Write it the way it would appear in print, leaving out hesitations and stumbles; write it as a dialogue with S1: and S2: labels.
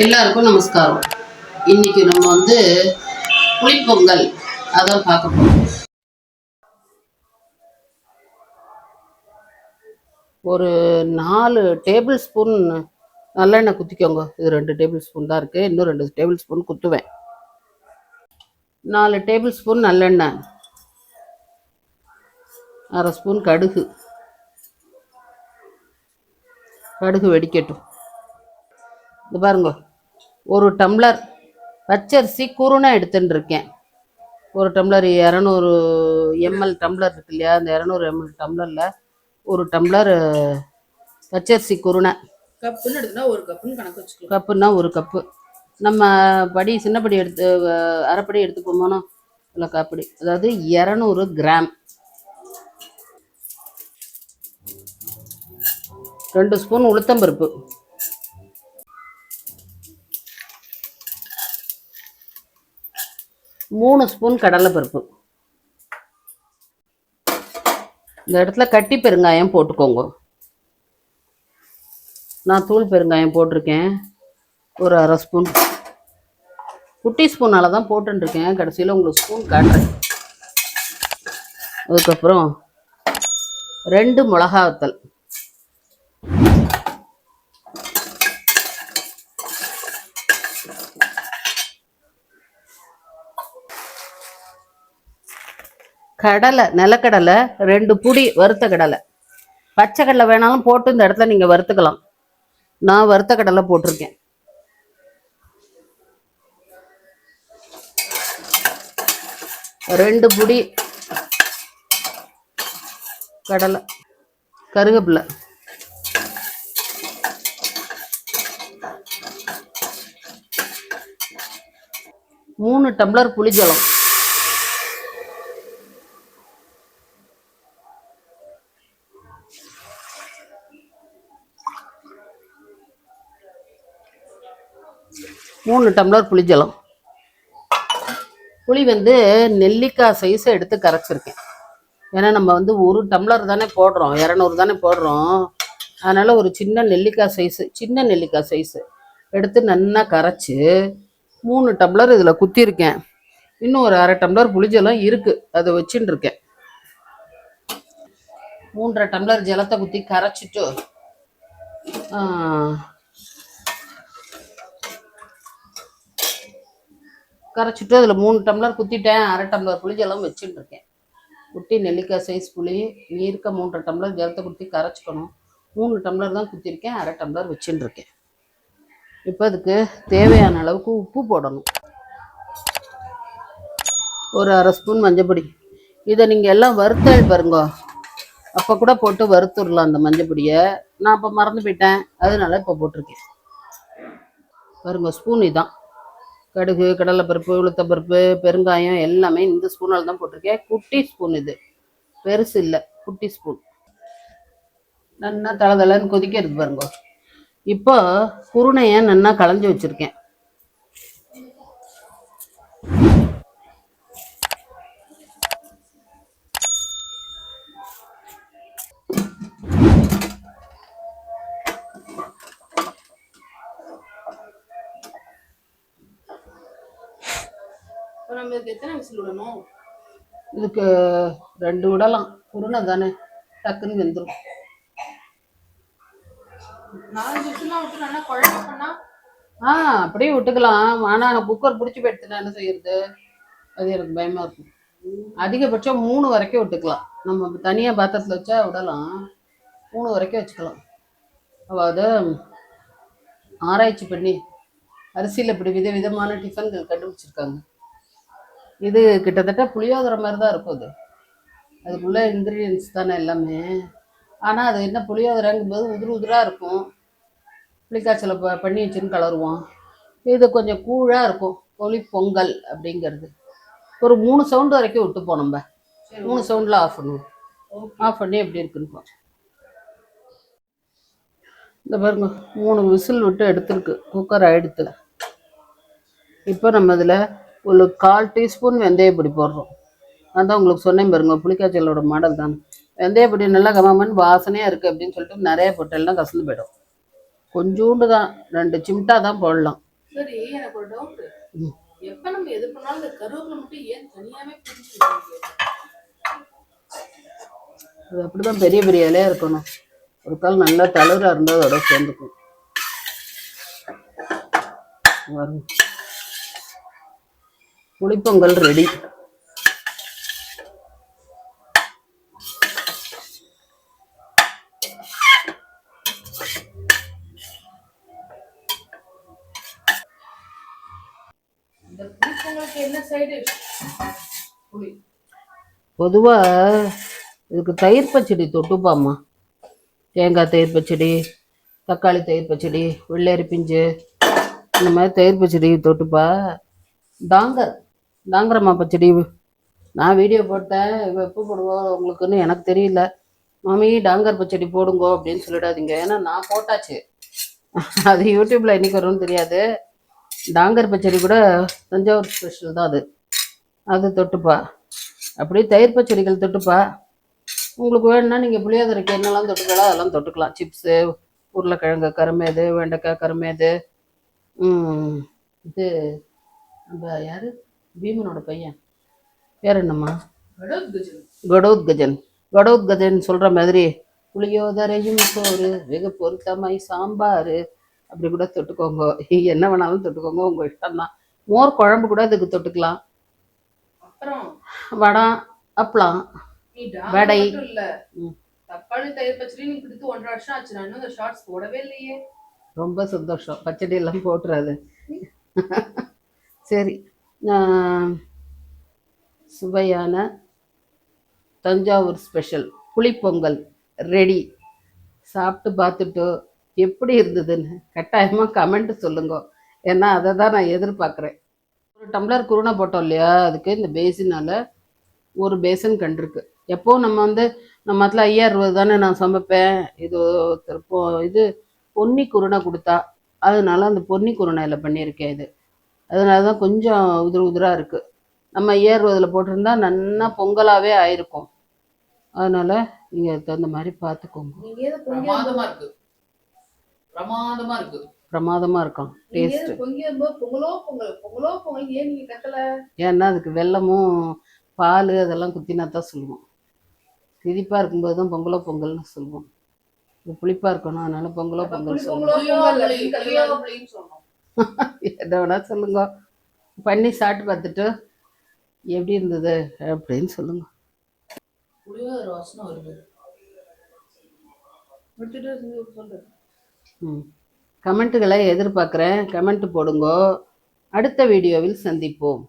S1: எல்லாருக்கும் நமஸ்காரம். இன்னைக்கு நம்ம புளிப்பொங்கல் அதான் பார்க்க போறோம். ஒரு 4 டேபிள் ஸ்பூன் நல்லெண்ணெய் குத்திக்கோங்க. இது 2 டேபிள் ஸ்பூன் தான் இருக்கு, இன்னும் 2 டேபிள் ஸ்பூன் குத்துவேன். 4 டேபிள் ஸ்பூன் நல்லெண்ணெய், 1/2 ஸ்பூன் கடுகு. கடுகு வெடிக்கட்டும். இது பாருங்க, 1 டம்ளர் பச்சரிசி குருணை எடுத்துட்டு இருக்கேன். 1 டம்ளர் 200 ml டம்ளர் இருக்கு இல்லையா, அந்த 200 ml டம்ளரில் 1 டம்ளர் பச்சரிசி குருணை.
S2: கப்புன்னு எடுத்துனா 1 கப்புன்னு கணக்கு வச்சுக்கலாம்.
S1: கப்புன்னா 1 கப்பு. நம்ம படி சின்னப்படி எடுத்து அரைப்படி எடுத்துக்கோமோனோ இல்லை காப்படி, அதாவது 200 கிராம். 2 ஸ்பூன் உளுத்தம்பருப்பு, 3 ஸ்பூன் கடலைப்பருப்பு. இந்த இடத்துல கட்டி பெருங்காயம் போட்டுக்கோங்க. நான் தூள் பெருங்காயம் போட்டிருக்கேன், ஒரு 1/2 ஸ்பூன். குட்டி ஸ்பூனால் தான் போட்டுருக்கேன், கடைசியில் உங்களுக்கு ஸ்பூன் காட்டுறேன். அதுக்கப்புறம் 2 மிளகா வத்தல், கடலை, நிலக்கடலை 2 புடி, வறுத்த கடலை. பச்சை கடலை வேணாலும் போட்டு இந்த இடத்துல நீங்கள் வறுத்துக்கலாம். நான் வறுத்த கடலை போட்டிருக்கேன். ரெண்டு புடி கடலை. கருவேப்பிலை, மூணு டம்ளர் புளிஜலம், புளிஜலம். புளி நெல்லிக்காய் சைஸை எடுத்து கரைச்சிருக்கேன். ஏன்னா நம்ம 1 டம்ளர் தானே போடுறோம், 200 தானே போடுறோம். அதனால ஒரு சின்ன நெல்லிக்காய் சைஸு எடுத்து நல்லா கரைச்சி 3 டம்ளர் இதில் குத்திருக்கேன். இன்னும் ஒரு 1/2 டம்ளர் புளிஜலம் இருக்கு, அதை வச்சுட்டு இருக்கேன். 3.5 டம்ளர் ஜலத்தை குத்தி கரைச்சிட்டு அதில் 3 டம்ளர் குத்திட்டேன். 1/2 டம்ளர் புளிஜலம் வச்சுட்டு இருக்கேன். குட்டி நெல்லிக்காய் சைஸ் புளி, நீர்க்க 3.5 டம்ளர் ஜலத்தை குத்தி கரைச்சிக்கணும். 3 டம்ளர் தான் குத்திருக்கேன், 1/2 டம்ளர் வச்சுட்டு இருக்கேன். இப்போ அதுக்கு தேவையான அளவுக்கு உப்பு போடணும். ஒரு 1/2 ஸ்பூன் மஞ்சப்பொடி. இதை நீங்கள் எல்லாம் வறுத்தல் பாருங்க, அப்போ கூட போட்டு வறுத்துடலாம் அந்த மஞ்சப்பொடியை. நான் இப்போ மறந்து போயிட்டேன், அதனால இப்போ போட்டிருக்கேன். பாருங்க, ஸ்பூன் இதான். கடுகு, கடலைப்பருப்பு, உளுத்தப்பருப்பு, பெருங்காயம் எல்லாமே இந்த ஸ்பூனால் தான் போட்டிருக்கேன். குட்டி ஸ்பூன் இது, பெருசு இல்லை, குட்டி ஸ்பூன். நல்லா தளதளன்னு கொதிக்கிறது பாருங்க. இப்போ குருணையை நல்லா களைஞ்சி வச்சிருக்கேன்.
S2: எத்தனை விசில் விடணும்?
S1: இதுக்கு 2 விடலாம், குருணை தானே, டக்குன்னு வெந்துடும்.
S2: 4 விசிலாம் விட்டு நல்லா குழம்பு பண்ணா
S1: அப்படியே விட்டுக்கலாம். ஆனால் குக்கர் பிடிச்சி போயிடுச்சுன்னா என்ன செய்யறது, அது எனக்கு பயமா இருக்கும். அதிகபட்சம் 3 வரைக்கும் விட்டுக்கலாம். நம்ம தனியாக பாத்திரத்தில் வச்சா விடலாம், 3 வரைக்கும் வச்சுக்கலாம். அதாவது ஆராய்ச்சி பண்ணி அரிசியில் இப்படி விதவிதமான டிஃபன்கள் கண்டுபிடிச்சிருக்காங்க. இது கிட்டத்தட்ட புளியோதரை மாதிரி தான் இருக்கும். அதுக்குள்ள இன்க்ரீடியன்ஸ் தானே எல்லாமே. ஆனால் அது என்ன, புளியோதரைங்கும்போது உதிராக இருக்கும். புளிக்காய்ச்சலை பண்ணி வச்சுன்னு கலருவோம். இது கொஞ்சம் கூழாக இருக்கும். புளி பொங்கல் அப்படிங்கிறது ஒரு 3 சவுண்டு வரைக்கும் விட்டுப்போம். நம்ம 3 சவுண்டில் ஆஃப் பண்ணுவோம். ஆஃப் பண்ணி எப்படி இருக்குன்னு இந்த பாருங்க, 3 விசில் விட்டு எடுத்துருக்கு, குக்கர் ஆகிடுத்து. இப்போ நம்ம இதில் ஒரு 1/4 டீஸ்பூன் வெந்தயப்பொடி போடுறோம். அதான் உங்களுக்கு சொன்னேன் பாருங்க, புளிக்காய்ச்சலோட மாடல் தான். வெந்தயப்பொடி நல்லா கமமன் வாசனையாக இருக்குது அப்படின்னு சொல்லிட்டு நிறைய போட்டெல்லாம் கசந்து போயிடும். கொஞ்சோண்டு தான், 2 சிம்டா தான் போடலாம்.
S2: சரி, எனக்கு ஒரு டவுட்.
S1: ம்.
S2: எப்ப நம்ம எது பண்ணாலும் இந்த கருவேப்பிலை மட்டும் ஏன் தனியாவே பிரிச்சு வைக்கிறீங்க?
S1: அது அப்படிதான் பெரிய பெரிய இலையா இருக்கணும். ஒரு கால் நல்லா தளரா இருந்தால் அதோட சேர்ந்துக்கும். வரும். புளிப்பொங்கல் ரெடி.
S2: இந்த புளிப்பொங்கலுக்கு என்ன சைடு புளி?
S1: பொதுவாக இதுக்கு தயிர் பச்சடி தொட்டுப்பாம்மா. தேங்காய் தயிர் பச்சடி, தக்காளி தயிர் பச்சடி, வெள்ளரி பிஞ்சு, இந்த மாதிரி தயிர் பச்சடி தொட்டுப்பா. தாங்கரம்மா பச்சடி நான் வீடியோ போட்டேன். இவ எப்போ போடுவோம் உங்களுக்குன்னு எனக்கு தெரியல. மாமி டாங்கர் பச்சடி போடுங்கோ அப்படின்னு சொல்லிடாதீங்க, ஏன்னா நான் போட்டாச்சு. அது யூடியூப்ல என்னைக்கு வரும்னு தெரியாது. டாங்கர் பச்சடி கூட தஞ்சாவூர் ஸ்பெஷல் தான் அது. அது தொட்டுப்பா. அப்படியே தயிர் பச்சடிகள் தொட்டுப்பா. உங்களுக்கு வேணும்னா நீங்கள் புளியோதரைக்கு என்னெல்லாம் தொட்டுக்கலாம் அதெல்லாம் தொட்டுக்கலாம். சிப்ஸு, உருளைக்கிழங்கு கருமேது, வெண்டைக்காய் கருமேது, இது நம்ம யார், பீமனோட பையன் பேர் என்னம்மா, கடோத்கஜன் சொல்கிற மாதிரி புளியோதரையும் சோறு வெகு பொருத்தமாய் சாம்பார் அப்படி கூட தொட்டுக்கோங்க. என்ன வேணாலும் தொட்டுக்கோங்க, உங்கள் இஷ்டம்தான். மோர் குழம்பு கூட அதுக்கு தொட்டுக்கலாம்.
S2: அப்புறம்
S1: வடம், அப்பளம்,
S2: நீ
S1: வடை.
S2: இல்ல, தக்காளி தயிர் பச்சடி நீ கொடுத்து 1.5 வருஷம் ஆச்சு. நான் இன்னும் அந்த ஷார்ட்ஸ் போடவே இல்லையே.
S1: ரொம்ப சந்தோஷம். பச்சடி எல்லாம் போட்டுறாது. சரி, சுவையான தஞ்சாவூர் ஸ்பெஷல் புளிப்பொங்கல் ரெடி. சாப்பிட்டு பார்த்துட்டு எப்படி இருந்ததுன்னு கட்டாயமாக கமெண்ட் சொல்லுங்க. ஏன்னா அதை தான் நான் எதிர்பார்க்குறேன். ஒரு டம்ளர் குருணை போட்டோம் இல்லையா, அதுக்கு இந்த பேசினால் ஒரு பேசன் கண்டிருக்கு. எப்போ நம்ம அதில் 5000 தானே நான் சமைப்பேன். இது பொன்னி குருணை கொடுத்தா, அதனால அந்த பொன்னி குருணையில் பண்ணியிருக்கேன். இது அதனால தான் கொஞ்சம் உதிராக இருக்குது. நம்ம 5000 போட்டிருந்தா நன்னா பொங்கலாகவே ஆயிருக்கும். அதனால நீங்கள் அதுக்கு தகுந்த மாதிரி பார்த்துக்கோங்க. பிரமாதமாக இருக்கும் டேஸ்ட்டு. ஏன்னா அதுக்கு வெல்லமும் பால் அதெல்லாம் குத்தினா தான் சொல்லுவோம். திதிப்பாக இருக்கும்போது தான் பொங்கலோ பொங்கல்னு சொல்லுவோம். இது புளிப்பாக இருக்கணும், அதனால பொங்கலோ பொங்கல் சொல்லுவோம். எதை வேணா சொல்லுங்க. பண்ணி சாப்பிட்டு பார்த்துட்டு எப்படி இருந்தது அப்படின்னு சொல்லுங்க. கமெண்ட்டுகளை எதிர்பார்க்குறேன். கமெண்ட் போடுங்க. அடுத்த வீடியோவில் சந்திப்போம்.